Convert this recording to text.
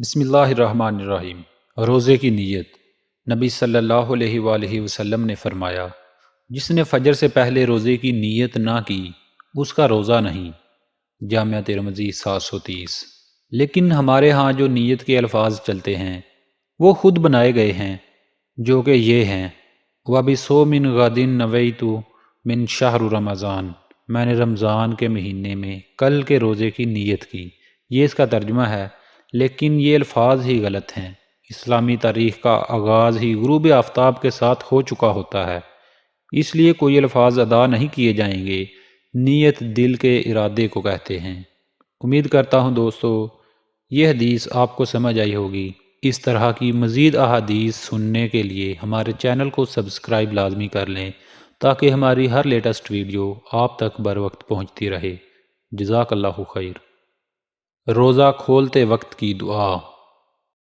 بسم اللہ الرحمن الرحیم۔ روزے کی نیت۔ نبی صلی اللہ علیہ وآلہ وسلم نے فرمایا، جس نے فجر سے پہلے روزے کی نیت نہ کی اس کا روزہ نہیں۔ جامعہ ترمذی 730۔ لیکن ہمارے ہاں جو نیت کے الفاظ چلتے ہیں وہ خود بنائے گئے ہیں، جو کہ یہ ہیں: وَبِصَوْمٍ غَدٍ نَوَیْتُ مِنْ شَہْرِ رمضان، میں نے رمضان کے مہینے میں کل کے روزے کی نیت کی۔ یہ اس کا ترجمہ ہے، لیکن یہ الفاظ ہی غلط ہیں۔ اسلامی تاریخ کا آغاز ہی غروب آفتاب کے ساتھ ہو چکا ہوتا ہے، اس لیے کوئی الفاظ ادا نہیں کیے جائیں گے۔ نیت دل کے ارادے کو کہتے ہیں۔ امید کرتا ہوں دوستو یہ حدیث آپ کو سمجھ آئی ہوگی۔ اس طرح کی مزید احادیث سننے کے لیے ہمارے چینل کو سبسکرائب لازمی کر لیں تاکہ ہماری ہر لیٹسٹ ویڈیو آپ تک بر وقت پہنچتی رہے۔ جزاک اللہ خیر۔ روزہ کھولتے وقت کی دعا۔